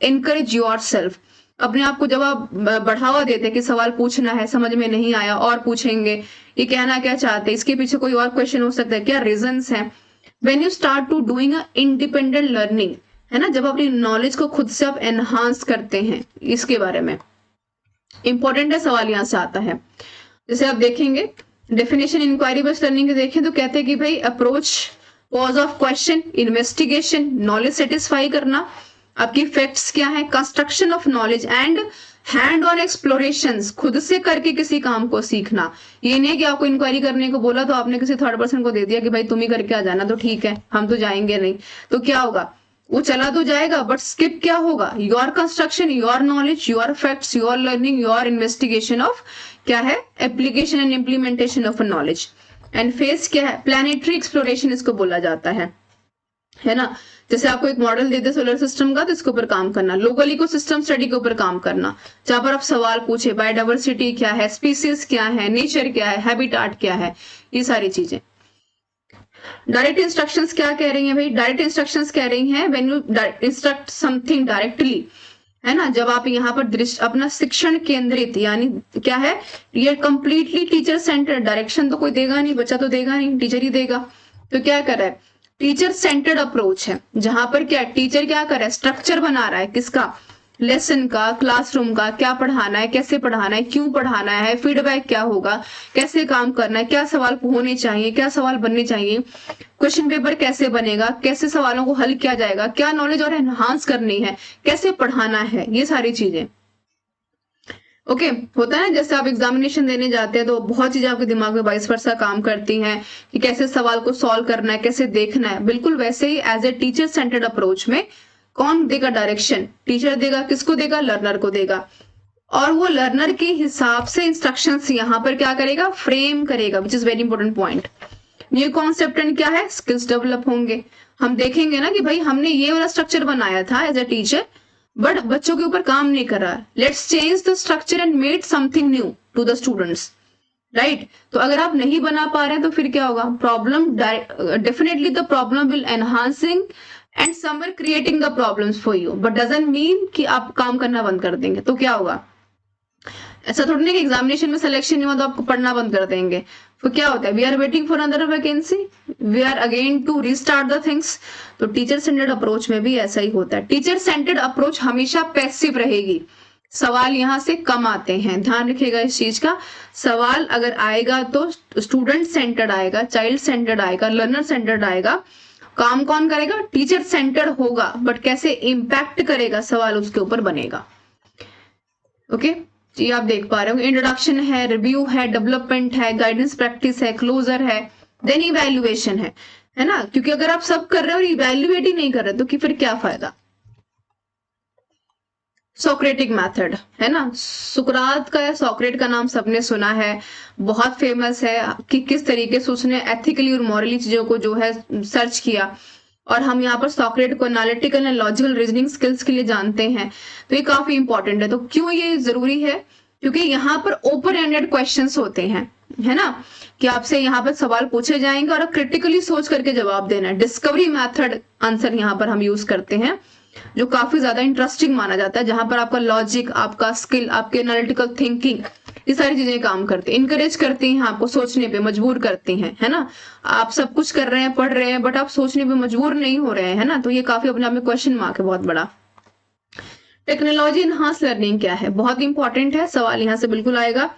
encourage yourself. अपने आप को जब आप बढ़ावा देते कि सवाल पूछना है, समझ में नहीं आया और पूछेंगे, ये कहना क्या चाहते, इसके पीछे कोई और क्वेश्चन हो सकता है, क्या रीजंस हैं। When you start to doing a independent learning, है ना, जब अपनी नॉलेज को खुद से आप एनहांस करते हैं, इसके बारे में इंपॉर्टेंट है, सवाल यहां से आता है। जैसे आप देखेंगे डेफिनेशन इंक्वायरी बेस्ड लर्निंग के देखें तो कहते हैं कि भाई approach, cause of question, investigation, knowledge satisfy करना, आपकी फैक्ट्स क्या है, construction of knowledge and hand on explorations, खुद से करके किसी काम को सीखना। ये नहीं कि आपको इंक्वायरी करने को बोला तो आपने किसी थर्ड पर्सन को दे दिया कि भाई तुम ही करके आ जाना, तो ठीक है हम तो जाएंगे नहीं, तो क्या होगा, वो चला तो जाएगा बट स्किप क्या होगा, your construction, your knowledge, your facts, your learning, your investigation of क्या है, application and implementation of knowledge. And phase क्या है, प्लानिटरी एक्सप्लोरेशन इसको बोला जाता है ना। जैसे आपको एक मॉडल देते सोलर सिस्टम का तो इसके ऊपर काम करना, लोकल इकोसिस्टम स्टडी के ऊपर काम करना, जहां पर आप सवाल पूछे बायोडाइवर्सिटी क्या है, स्पीसीज क्या है, नेचर क्या है, हैबिटाट क्या है, ये सारी चीजें। डायरेक्ट इंस्ट्रक्शंस क्या कह रही हैं भाई? डायरेक्ट इंस्ट्रक्शंस कह रही हैं when you instruct something directly, है ना, जब आप यहाँ पर दृष्टि अपना शिक्षण केंद्रित, यानी क्या है, ये कंप्लीटली टीचर सेंटर्ड, डायरेक्शन तो कोई देगा नहीं, बच्चा तो देगा नहीं, टीचर ही देगा। तो क्या कर रहा है, टीचर सेंटर्ड अप्रोच है, जहां पर क्या टीचर क्या कर रहा है, स्ट्रक्चर बना रहा है, किसका, लेसन का, क्लासरूम का, क्या पढ़ाना है, कैसे पढ़ाना है, क्यों पढ़ाना है, फीडबैक क्या होगा, कैसे काम करना है, क्या सवाल होने चाहिए, क्या सवाल बनने चाहिए, क्वेश्चन पेपर कैसे बनेगा, कैसे सवालों को हल किया जाएगा, क्या नॉलेज और एनहांस करनी है, कैसे पढ़ाना है, ये सारी चीजें। ओके होता है जैसे आप एग्जामिनेशन देने जाते हैं तो बहुत चीजें आपके दिमाग में वाइस वर्सा काम करती हैं कि कैसे सवाल को सॉल्व करना है, कैसे देखना है। बिल्कुल वैसे ही as a teacher centred approach में कौन देगा डायरेक्शन, टीचर देगा, किसको देगा, लर्नर को देगा, और वो लर्नर के हिसाब से इंस्ट्रक्शंस यहाँ पर क्या करेगा, फ्रेम करेगा, which is very important point. New concept and क्या है, स्किल्स डेवलप होंगे। हम देखेंगे ना कि भाई हमने ये वाला स्ट्रक्चर बनाया था एज ए टीचर बट बच्चों के ऊपर काम नहीं कर रहा, let's change the structure and made something new to the students, right. तो अगर आप नहीं बना पा रहे हैं तो फिर क्या होगा, problem, definitely the problem will enhancing and somewhere creating the problems for you, but doesn't mean कि आप काम करना बंद कर देंगे। तो क्या होगा, ऐसा थोड़ी नहीं कि एग्जामिनेशन में सिलेक्शन नहीं हुआ तो आपको पढ़ना बंद कर देंगे। तो क्या होता है, we are waiting for another vacancy, we are again to restart the things. तो टीचर सेंटर्ड अप्रोच में भी ऐसा ही होता है। टीचर सेंटर्ड अप्रोच हमेशा पैसिव रहेगी, सवाल यहां से कम आते हैं, ध्यान रखिएगा इस चीज का। सवाल अगर आएगा तो स्टूडेंट सेंटर्ड आएगा, चाइल्ड सेंटर्ड आएगा, लर्नर सेंटर्ड आएगा। काम कौन करेगा, टीचर सेंटर्ड होगा, बट कैसे इम्पैक्ट करेगा सवाल उसके ऊपर बनेगा। ओके जी, आप देख पा रहे हो इंट्रोडक्शन है, रिव्यू है, डेवलपमेंट है, गाइडेंस प्रैक्टिस है, क्लोजर है, देन इवैल्यूएशन है ना। क्योंकि अगर आप सब कर रहे हो और इवैल्यूएट ही नहीं कर रहे तो कि फिर क्या फायदा। सोक्रेटिक मेथड है ना, सुकरात का या सॉक्रेट का नाम सबने सुना है, बहुत फेमस है कि किस तरीके से उसने एथिकली और मॉरली चीजों को जो है सर्च किया। और हम यहाँ पर सॉक्रेट को analytical and logical reasoning skills के लिए जानते हैं, तो ये काफी इंपॉर्टेंट है। तो क्यों ये जरूरी है, क्योंकि यहाँ पर ओपन एंडेड क्वेश्चंस होते हैं, है ना, कि आपसे यहाँ पर सवाल पूछे जाएंगे और क्रिटिकली सोच करके जवाब देना है। डिस्कवरी मेथड आंसर यहाँ पर हम यूज करते हैं, जो काफी ज्यादा इंटरेस्टिंग माना जाता है, जहां पर आपका लॉजिक, आपका स्किल, आपके एनालिटिकल थिंकिंग, ये सारी चीजें काम करती हैं, इनकरेज करती हैं, आपको सोचने पे मजबूर करती हैं, है ना। आप सब कुछ कर रहे हैं, पढ़ रहे हैं, बट आप सोचने पे मजबूर नहीं हो रहे हैं, है ना। तो ये काफी अपने आप में क्वेश्चन मार्क है बहुत बड़ा। टेक्नोलॉजी इनहांस लर्निंग क्या है, बहुत इंपॉर्टेंट है, सवाल यहाँ से बिल्कुल आएगा।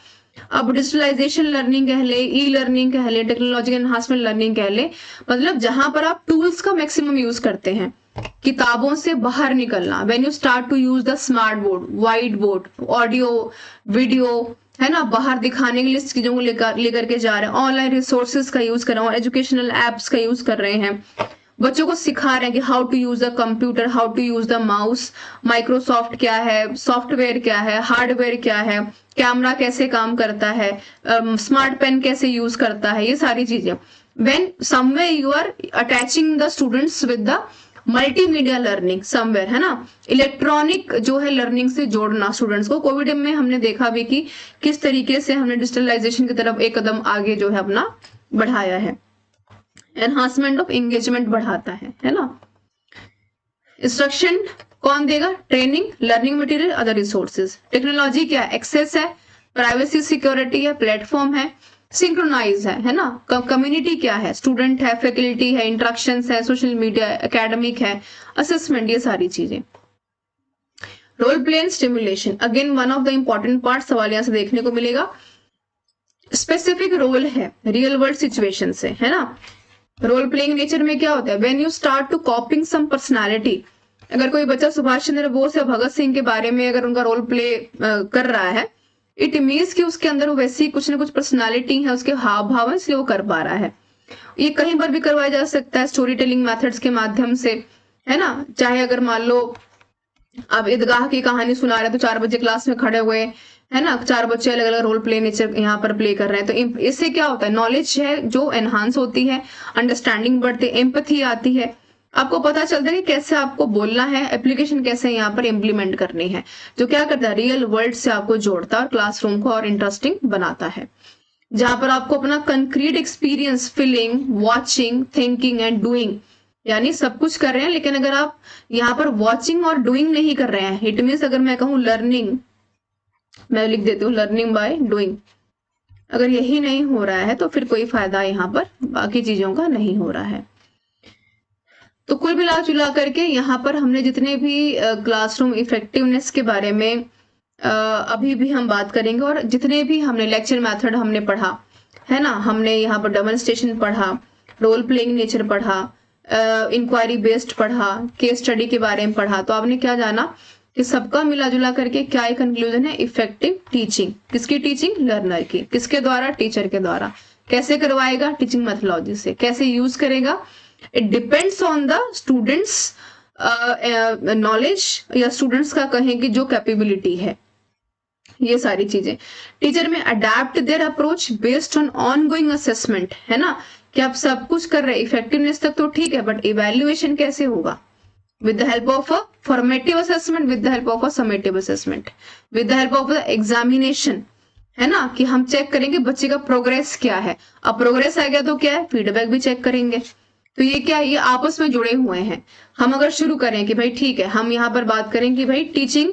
अब डिजिटलाइजेशन लर्निंग कह ले, ई लर्निंग कह ले, टेक्नोलॉजिकल एनहांसमेंट लर्निंग कह ले, मतलब जहां पर आप टूल्स का मैक्सिमम यूज करते हैं, किताबों से बाहर निकलना, when you start to use the smart board, white board, audio, video, है ना, बाहर दिखाने के लिए चीजों को लेकर के जा रहे हैं, ऑनलाइन रिसोर्सेज का यूज कर रहे हैं, एजुकेशनल एप्स का यूज कर रहे हैं, बच्चों को सिखा रहे हैं कि how to use the computer, how to use the mouse, Microsoft क्या है, सॉफ्टवेयर क्या है, हार्डवेयर क्या है, कैमरा कैसे काम करता है, स्मार्ट पेन कैसे यूज करता है, ये सारी चीजें। When somewhere you are attaching the students with the multimedia learning somewhere, है ना, इलेक्ट्रॉनिक जो है लर्निंग से जोड़ना स्टूडेंट्स को। कोविड में हमने देखा भी कि किस तरीके से हमने डिजिटलाइजेशन की तरफ एक कदम आगे जो है अपना बढ़ाया है। एनहांसमेंट ऑफ एंगेजमेंट बढ़ाता है ना। इंस्ट्रक्शन कौन देगा? Training, learning material, other resources. Technology क्या है? एक्सेस है, प्राइवेसी सिक्योरिटी है, प्लेटफॉर्म है, सिंक्रोनाइज है ना। कम्युनिटी क्या है? स्टूडेंट है, फैकल्टी है, इंटरेक्शंस है, सोशल मीडिया, एकेडमिक है, असेसमेंट, ये सारी चीजें। Role play and stimulation, again one of the important part, सवाल यहां से देखने को मिलेगा। स्पेसिफिक रोल है रियल वर्ल्ड सिचुएशन से, है ना। रोल प्लेइंग नेचर में क्या होता है? When you start to coping some personality, अगर कोई बच्चा सुभाष चंद्र बोस या भगत सिंह के बारे में अगर उनका रोल प्ले कर रहा है, इट मीन्स कि उसके अंदर वैसी कुछ ना कुछ पर्सनालिटी है, उसके हाव भाव है, इसलिए वो कर पा रहा है। ये कहीं पर भी करवाया जा सकता है स्टोरी टेलिंग मेथड्स के माध्यम से, है ना। चाहे अगर मान लो आप ईदगाह की कहानी सुना रहे हैं तो 4 बच्चे क्लास में खड़े हुए, है ना, 4 बच्चे अलग अलग रोल प्ले नेचर यहाँ पर प्ले कर रहे हैं, तो इससे क्या होता है? नॉलेज है जो एनहांस होती है, अंडरस्टैंडिंग बढ़ती है, एम्पैथी आती है, आपको पता चलता है कि कैसे आपको बोलना है, एप्लीकेशन कैसे यहाँ पर इम्प्लीमेंट करनी है, जो क्या करता है? रियल वर्ल्ड से आपको जोड़ता है और क्लासरूम को और इंटरेस्टिंग बनाता है, जहां पर आपको अपना concrete experience, feeling, watching, thinking and doing, यानी सब कुछ कर रहे हैं, लेकिन अगर आप यहाँ पर वॉचिंग और डूइंग नहीं कर रहे हैं, इट मीन्स अगर मैं कहूँ लर्निंग, मैं लिख देती हूँ लर्निंग बाय डूइंग, अगर यही नहीं हो रहा है तो फिर कोई फायदा यहाँ पर बाकी चीजों का नहीं हो रहा है। तो कुल मिला जुला करके यहाँ पर हमने जितने भी क्लासरूम इफेक्टिवनेस के बारे में अभी भी हम बात करेंगे, और जितने भी हमने लेक्चर मेथड हमने पढ़ा, है ना, हमने यहाँ पर डेमोन्स्ट्रेशन पढ़ा, रोल प्लेइंग नेचर पढ़ा, इंक्वायरी बेस्ड पढ़ा, केस स्टडी के बारे में पढ़ा, तो आपने क्या जाना कि सबका मिला जुला करके क्या एक कंक्लूजन है? Effective teaching. किसकी टीचिंग? लर्नर की। किसके द्वारा? टीचर के द्वारा। कैसे करवाएगा? टीचिंग मेथोडोलॉजी से। कैसे यूज करेगा? It depends on the students knowledge, या स्टूडेंट्स का कहें कि जो कैपेबिलिटी है, ये सारी चीजें। टीचर में adapt there approach based on ongoing assessment, है ना, कि आप सब कुछ कर रहे हैं, इफेक्टिवनेस तक तो ठीक है, बट इवेल्युएशन कैसे होगा? with the help of a formative assessment, with the help of a summative assessment, with the help of the examination, है ना, कि हम चेक करेंगे बच्चे का प्रोग्रेस क्या है। अब प्रोग्रेस आ गया तो क्या है? फीडबैक भी चेक करेंगे। तो ये क्या है? ये आपस में जुड़े हुए हैं। हम अगर शुरू करें कि भाई ठीक है, हम यहाँ पर बात करें कि भाई टीचिंग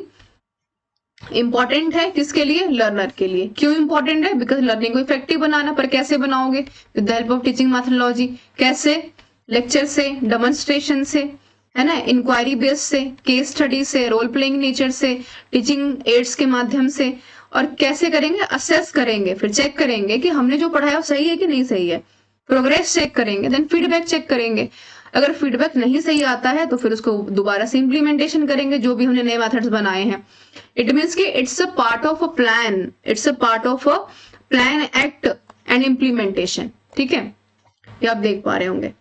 इंपॉर्टेंट है, किसके लिए? लर्नर के लिए। क्यों इंपॉर्टेंट है? बिकॉज लर्निंग को इफेक्टिव बनाना, पर कैसे बनाओगे? With the help of teaching methodology. कैसे? लेक्चर से, डेमोन्स्ट्रेशन से, है ना, इंक्वायरी बेस से, केस स्टडी से, रोल प्लेइंग नेचर से, टीचिंग एड्स के माध्यम से। और कैसे करेंगे? असेस करेंगे, फिर चेक करेंगे कि हमने जो पढ़ाया वो सही है कि नहीं सही है, प्रोग्रेस चेक करेंगे, देन फीडबैक चेक करेंगे। अगर फीडबैक नहीं सही आता है तो फिर उसको दोबारा से इम्प्लीमेंटेशन करेंगे, जो भी हमने नए मेथड्स बनाए हैं। इट मीन्स कि it's a part of a plan, it's a part of a plan, act and implementation. ठीक है, ये आप देख पा रहे होंगे।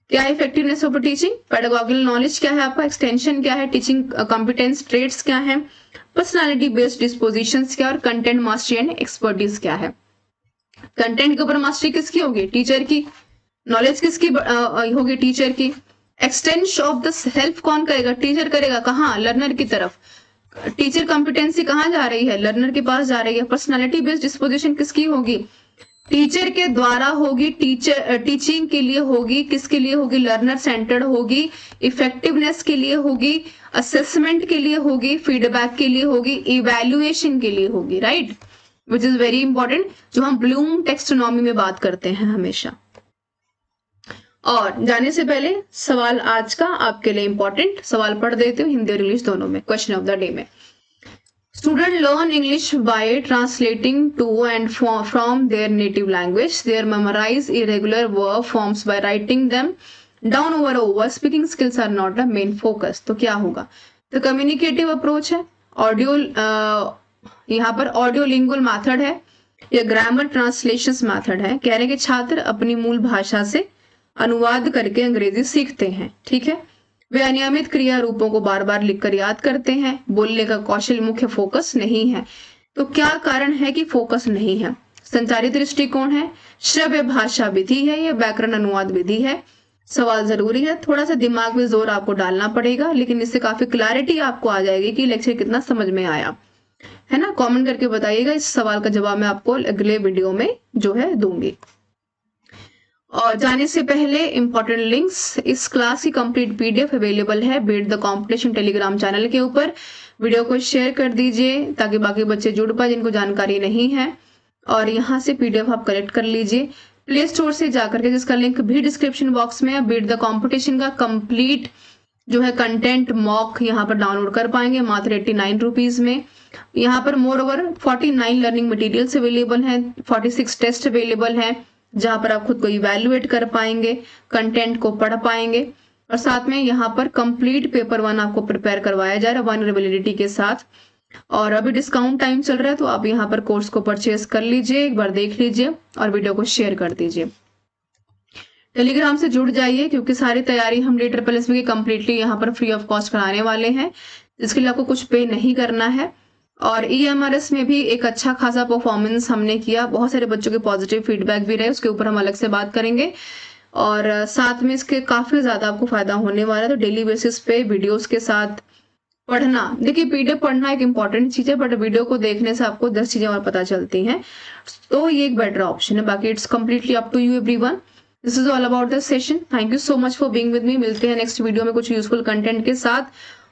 क्या है इफेक्टिवनेस ऑफ टीचिंग? पेडागोगिकल नॉलेज क्या है आपका? एक्सटेंशन क्या है? टीचिंग कॉम्पिटेंस ट्रेट्स क्या है? पर्सनालिटी बेस्ड डिस्पोजिशंस क्या? और कंटेंट मास्टरी एंड एक्सपर्टीज क्या है? कंटेंट के ऊपर मास्टरी किसकी होगी? टीचर की। नॉलेज किसकी होगी? टीचर की। एक्सटेंशन ऑफ द सेल्फ कौन करेगा? टीचर करेगा। कहाँ? लर्नर की तरफ। टीचर कॉम्पिटेंसी कहाँ जा रही है? लर्नर के पास जा रही है। पर्सनालिटी बेस्ड डिस्पोजिशन किसकी होगी? टीचर के द्वारा होगी। टीचर टीचिंग के लिए होगी, किसके लिए होगी? लर्नर सेंटर्ड होगी, इफेक्टिवनेस के लिए होगी, असेसमेंट के लिए होगी, फीडबैक के लिए होगी, इवैल्यूएशन के लिए होगी, right, which is very important, जो हम ब्लूम टेक्सोनॉमी में बात करते हैं हमेशा। और जाने से पहले सवाल आज का आपके लिए इंपॉर्टेंट सवाल पढ़ देती हूँ, हिंदी और इंग्लिश दोनों में, क्वेश्चन ऑफ द डे में। Students learn English by translating to and from their native language. They memorize irregular verb forms by writing them down over over speaking skills are not the main focus. तो क्या होगा, तो communicative approach है, audio यहाँ पर audio lingual method है या grammar translation method है। कह रहे हैं कि छात्र अपनी मूल भाषा से अनुवाद करके अंग्रेजी सीखते हैं, ठीक है। वे अनियमित क्रिया रूपों को बार बार लिखकर याद करते हैं। बोलने का कौशल मुख्य फोकस नहीं है। तो क्या कारण है कि फोकस नहीं है? संचारित दृष्टिकोण है, श्रव्य भाषा विधि है या व्याकरण अनुवाद विधि है। सवाल जरूरी है, थोड़ा सा दिमाग में जोर आपको डालना पड़ेगा, लेकिन इससे काफी क्लैरिटी आपको आ जाएगी कि लेक्चर कितना समझ में आया, है ना। कमेंट करके बताइएगा, इस सवाल का जवाब मैं आपको अगले वीडियो में जो है दूंगी। और जाने से पहले इंपॉर्टेंट लिंक्स, इस क्लास की कंप्लीट पीडीएफ अवेलेबल है beat the competition Telegram channel के ऊपर। वीडियो को शेयर कर दीजिए ताकि बाकी बच्चे जुड़ पाए जिनको जानकारी नहीं है, और यहाँ से पीडीएफ आप कलेक्ट कर लीजिए प्ले स्टोर से जाकर के, जिसका लिंक भी डिस्क्रिप्शन बॉक्स में है। बीट द कॉम्पिटिशन का कंप्लीट जो है कंटेंट मॉक यहाँ पर डाउनलोड कर पाएंगे मात्र 89 रुपीज में। यहाँ पर more over 49 learning materials available हैं, 46 टेस्ट अवेलेबल हैं जहां पर आप खुद को इवैल्यूएट कर पाएंगे, कंटेंट को पढ़ पाएंगे, और साथ में यहाँ पर कंप्लीट पेपर 1 आपको प्रिपेयर करवाया जा रहा है वल्नरेबिलिटी के साथ। और अभी डिस्काउंट टाइम चल रहा है, तो आप यहाँ पर कोर्स को परचेज कर लीजिए, एक बार देख लीजिए और वीडियो को शेयर कर दीजिए। टेलीग्राम से जुड़ जाइए क्योंकि सारी तैयारी हम DSSB की कंप्लीटली यहाँ पर फ्री ऑफ कॉस्ट कराने वाले हैं, जिसके लिए आपको कुछ पे नहीं करना है। और EMRS में भी एक अच्छा खासा परफॉर्मेंस हमने किया, बहुत सारे बच्चों के पॉजिटिव फीडबैक भी रहे, उसके ऊपर हम अलग से बात करेंगे। और साथ में इसके काफी ज्यादा आपको फायदा होने वाला है। तो डेली बेसिस पे वीडियोस के साथ पढ़ना, देखिए पीडीएफ पढ़ना एक इंपॉर्टेंट चीज है, बट वीडियो को देखने से आपको 10 चीजें और पता चलती हैं, तो ये एक बेटर ऑप्शन है। बाकी it's completely up to you everyone. This is all about this session. Thank you so much for being with me. मिलते हैं नेक्स्ट वीडियो में कुछ यूजफुल कंटेंट के साथ,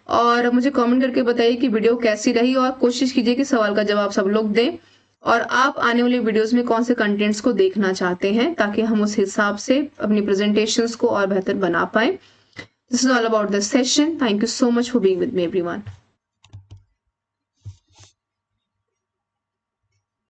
और मुझे कमेंट करके बताइए कि वीडियो कैसी रही, और कोशिश कीजिए कि सवाल का जवाब सब लोग दें, और आप आने वाली वीडियोस में कौन से कंटेंट्स को देखना चाहते हैं ताकि हम उस हिसाब से अपनी प्रेजेंटेशंस को और बेहतर बना पाए। This is all about this session. Thank you so much for being with me everyone.